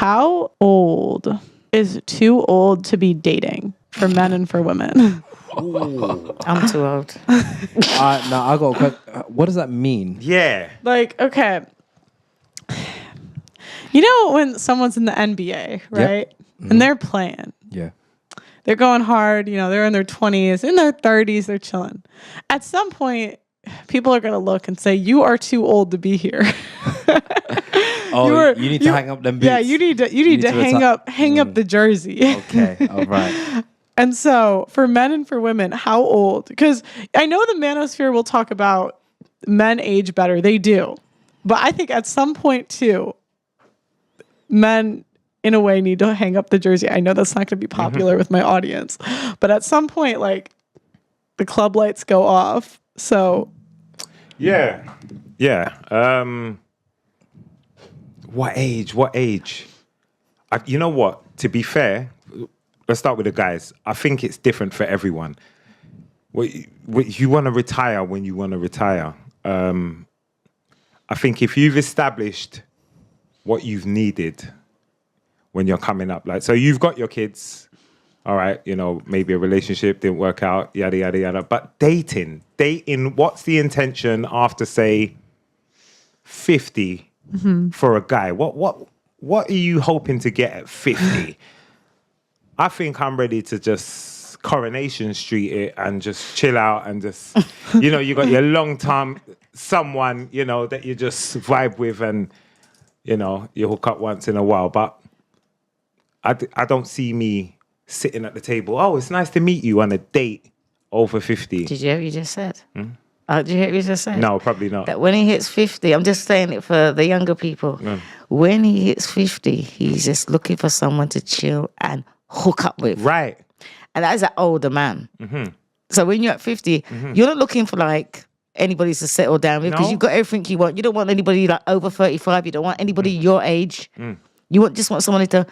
How old is too old to be dating for men and for women? I'm too old. Now I'll go. What does that mean? Yeah. Like, okay. You know when someone's in the NBA, right? And they're playing. Yeah. They're going hard. You know, they're in their 20s, in their 30s, they're chilling. At some point, people are going to look and say, you are too old to be here. You need to hang up them boots. Yeah, you need to hang up the jersey. Okay, all right. And so for men and for women, how old? Because I know the manosphere will talk about men age better. They do. But I think at some point too, men in a way need to hang up the jersey. I know that's not going to be popular with my audience. But at some point, like, the club lights go off. So Yeah. What age? You know what? To be fair, let's start with the guys. I think it's different for everyone. You want to retire when you want to retire. I think if you've established what you've needed when you're coming up, like, so you've got your kids, all right, you know, maybe a relationship didn't work out, yada, yada, yada. But dating, what's the intention after, say, 50 for a guy? What are you hoping to get at 50? I think I'm ready to just Coronation Street it and just chill out and just, you know, you got your long-term someone, you know, that you just vibe with and, you know, you hook up once in a while. But I don't see me sitting at the table. Oh, it's nice to meet you on a date over 50. Did you hear what you just said? Did you hear what you just said? No, probably not. That when he hits 50, I'm just saying it for the younger people. When he hits 50, he's just looking for someone to chill and hook up with. Right. And that is an older man. So when you're at 50, you're not looking for like anybody to settle down with because you've got everything you want. You don't want anybody like over 35. You don't want anybody your age. You just want somebody to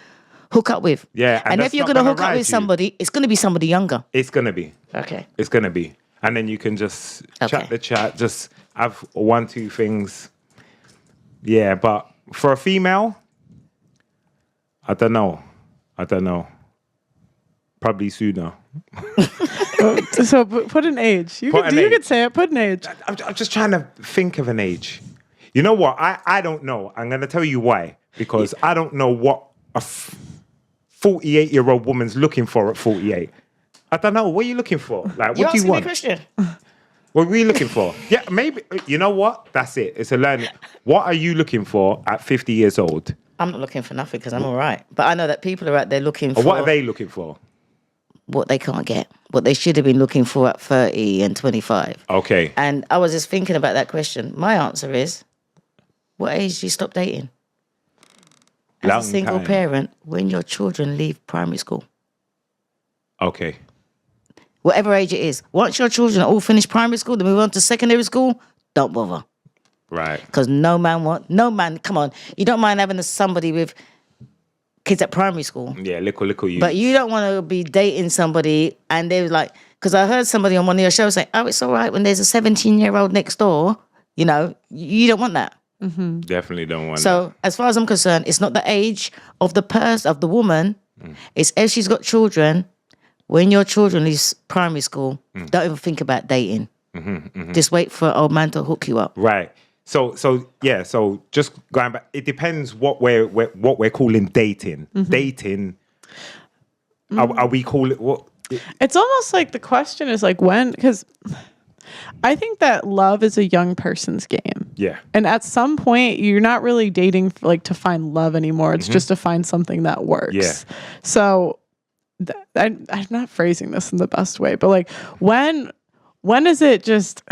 hook up with. Yeah. And if you're going to hook up with somebody, it's going to be somebody younger. It's going to be. Okay. It's going to be. And then you can just chat the chat, just have 1, 2 things. Yeah, but for a female, I don't know. Probably sooner. So put an age. You could say it. Put an age. I'm just trying to think of an age. You know what? I don't know. I'm going to tell you why. Because I don't know what a 48-year-old woman's looking for at 48. I don't know. What are you looking for? Like, what do you want? Question. What are you looking for? Yeah, maybe. You know what? That's it. It's a learning. What are you looking for at 50 years old? I'm not looking for nothing because I'm all right. But I know that people are out there looking for... What are they looking for? What they can't get. What they should have been looking for at 30 and 25. Okay. And I was just thinking about that question. My answer is, what age do you stop dating? As a single parent, when your children leave primary school. Okay. Whatever age it is. Once your children are all finished primary school, they move on to secondary school, don't bother. Right. Because no man, come on. You don't mind having somebody with kids at primary school. Yeah, little you. But you don't want to be dating somebody and they're like, because I heard somebody on one of your shows say, oh, it's all right when there's a 17-year-old next door. You know, you don't want that. Definitely don't want that. So as far as I'm concerned, it's not the age of the woman. It's if she's got children. When your children leave primary school, don't even think about dating. Just wait for an old man to hook you up. Right. So just going back, it depends what we're calling dating. Dating. Are we call it what? It's almost like the question is like when, because I think that love is a young person's game. Yeah. And at some point, you're not really dating to find love anymore. It's just to find something that works. Yeah. So I'm not phrasing this in the best way, but like when is it just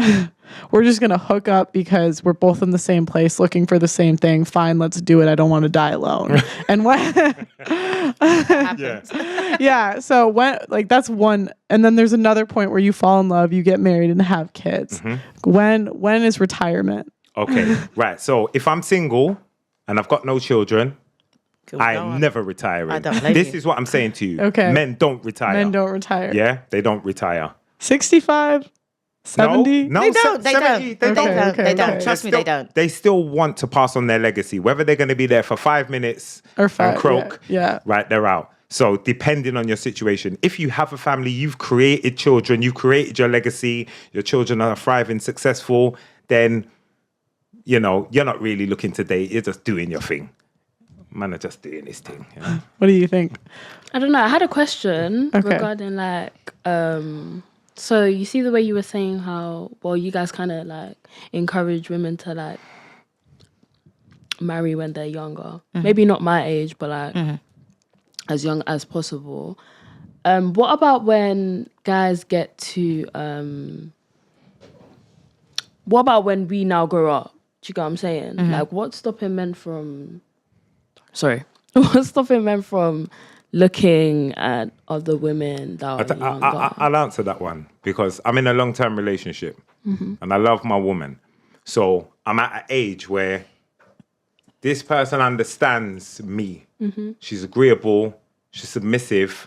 we're just gonna hook up because we're both in the same place looking for the same thing? Fine, let's do it. I don't want to die alone. And when yeah. So when that's one, and then there's another point where you fall in love, you get married, and have kids. When is retirement? Okay, right. So if I'm single and I've got no children, I'm never retiring. I don't blame This you. is what I'm saying to you. Okay. Men don't retire. Men don't retire. Yeah, they don't retire. 65. 70? No, They don't. They 70, don't. They They don't. don't. Okay, They don't. okay. Trust me, they don't. They still want to pass on their legacy, whether they're going to be there for 5 minutes Or and five, croak. yeah. Right, they're out. So depending on your situation, if you have a family, you've created children, you've created your legacy, your children are thriving, successful, then, you're not really looking to date. You're just doing your thing. Man are just doing this thing. What do you think? I don't know. I had a question Okay. regarding so you see the way you were saying how, well, you guys kind of like encourage women to like marry when they're younger. Maybe not my age, but like as young as possible. What about when guys get to, what about when we now grow up? Do you get what I'm saying? Like what's stopping men from, what's stopping men from looking at other women that are younger? I'll answer that one because I'm in a long-term relationship and I love my woman. So I'm at an age where this person understands me. She's agreeable. She's submissive.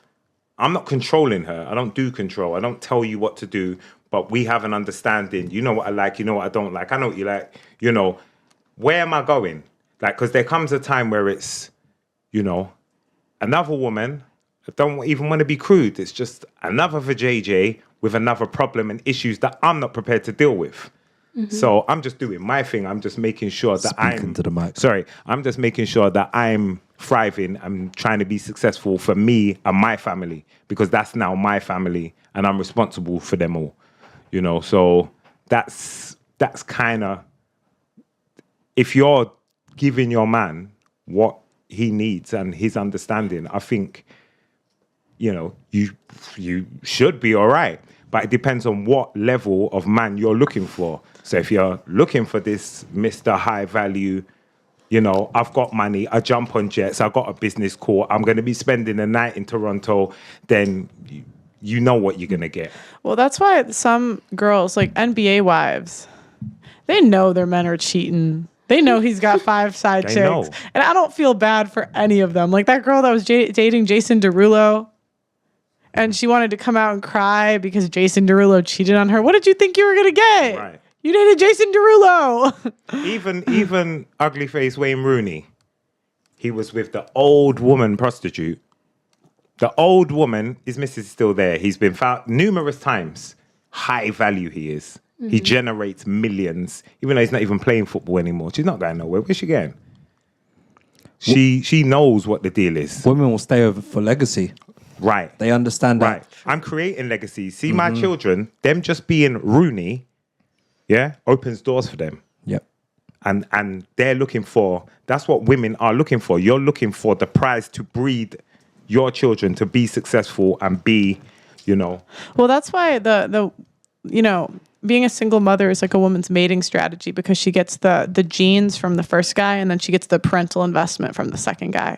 I'm not controlling her. I don't do control. I don't tell you what to do, but we have an understanding. You know what I like. You know what I don't like. I know what you like. Where am I going? Like, because there comes a time where it's, another woman, I don't even want to be crude. It's just another for JJ with another problem and issues that I'm not prepared to deal with. So I'm just doing my thing. I'm just making sure that Speaking to the mic. Sorry, I'm just making sure that I'm thriving. I'm trying to be successful for me and my family because that's now my family and I'm responsible for them all. So that's kind of, if you're giving your man what he needs and his understanding, I think, you should be all right. But it depends on what level of man you're looking for. So if you're looking for this Mr. High Value, I've got money, I jump on jets, I got a business call, I'm going to be spending a night in Toronto, then you know what you're going to get. Well, that's why some girls, like NBA wives, they know their men are cheating. They know he's got 5 side They chicks. know. And I don't feel bad for any of them. Like that girl that was dating Jason Derulo, and she wanted to come out and cry because Jason Derulo cheated on her. What did you think you were going to get? Right. You dated Jason Derulo. Even ugly face Wayne Rooney, he was with the old woman prostitute. The old woman, his missus is still there. He's been found numerous times. High value he is. He generates millions, even though he's not even playing football anymore. She's not going nowhere. Where's she going? She knows what the deal is. Women will stay over for legacy. Right. They understand Right. that. I'm creating legacies. See, my children, them just being Rooney, opens doors for them. Yep. And they're looking for, that's what women are looking for. You're looking for the prize to breed your children to be successful and be, Well, that's why the being a single mother is like a woman's mating strategy because she gets the genes from the first guy and then she gets the parental investment from the second guy.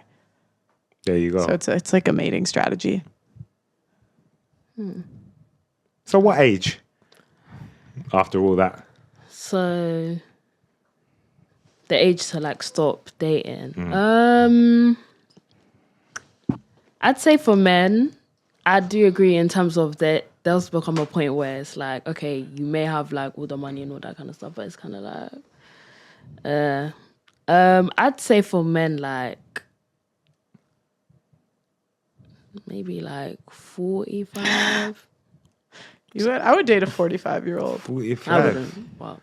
There you go. So it's like a mating strategy. So what age? After all that. So the age to like stop dating. I'd say for men, I do agree in terms of that there's become a point where it's like, okay, you may have like all the money and all that kind of stuff, but it's kind of like, I'd say for men, like maybe like 45. I would date a 45-year-old. 45. I wouldn't. Well,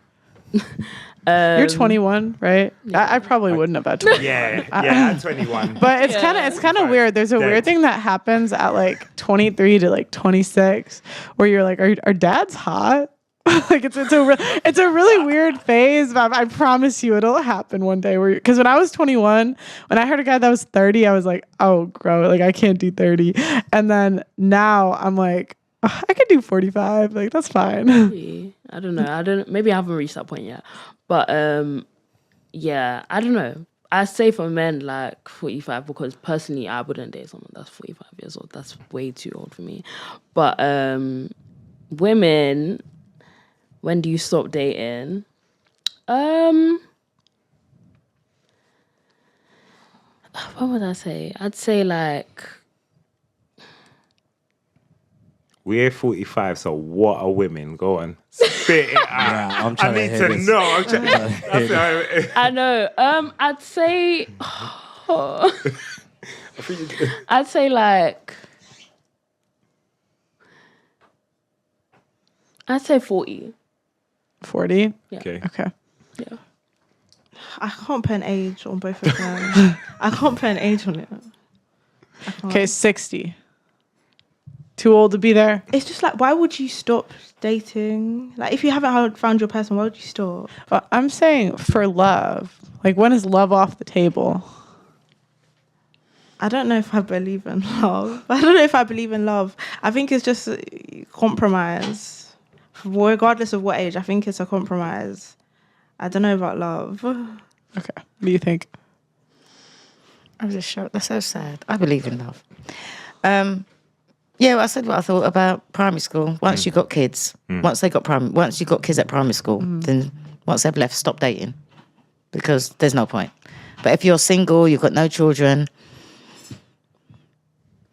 You're 21, right? I probably wouldn't have at 21. Yeah, at 21. But it's kind of weird. There's a Dead. weird thing that happens at like 23 to like 26 where you're like, are dads hot? Like it's a really weird phase, but I promise you it'll happen one day because when I was 21, when I heard a guy that was 30, I was like, oh, bro, like I can't do 30. And then now I'm like, oh, I could do 45. Like that's fine. I don't know. Maybe I haven't reached that point yet. But yeah, I don't know. I say for men like 45 because personally I wouldn't date someone that's 45 years old. That's way too old for me. But women, when do you stop dating? What would I say? I'd say like We're 45, so what are women? Go on. Spit it out. Yeah, I'm I trying to need hear to this. know. I'm trying, that's I know. I'd say. I'd say like. I'd say 40. 40. Yeah. Okay. Okay. Yeah. I can't put an age on both of them. I can't put an age on it. Okay, 60. Too old to be there. It's just like, why would you stop dating? Like, if you haven't found your person, why would you stop? But I'm saying for love. Like, when is love off the table? I don't know if I believe in love. I don't know if I believe in love. I think it's just a compromise. Regardless of what age, I think it's a compromise. I don't know about love. Okay. What do you think? I was just shocked. That's so sad. I believe in love. Yeah, I said what I thought about primary school. Once you got kids, once you got kids at primary school, then once they've left, stop dating because there's no point. But if you're single, you've got no children,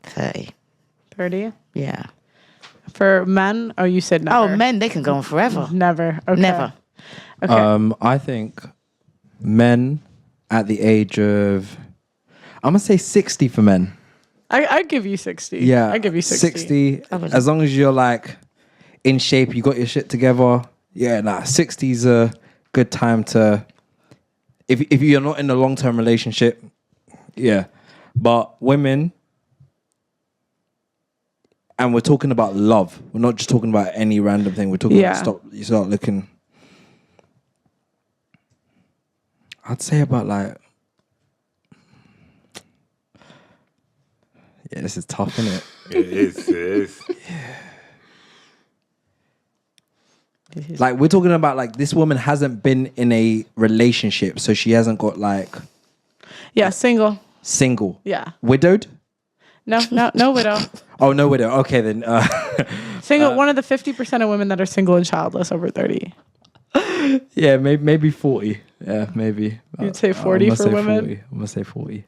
30. 30? Yeah. For men? Oh, you said never. Oh, men, they can go on forever. Never. Okay. Never. Okay. I think men at the age of, I'm gonna say 60 for men. I'd give you 60. Yeah, I'd give you 60. As long as you're like in shape, you got your shit together. Yeah, 60's a good time to. If you're not in a long-term relationship, yeah. But women, and we're talking about love. We're not just talking about any random thing. We're talking about you start looking. I'd say about like. Yeah, this is tough, isn't it? It is. Like, we're talking about, like, this woman hasn't been in a relationship, so she hasn't got, like... Yeah, single. Single. Yeah. Widowed? No widow. Oh, no widow. Okay, then. Single, one of the 50% of women that are single and childless over 30. Yeah, maybe 40. Yeah, maybe. You'd say 40 for women? 40. I'm going to say 40.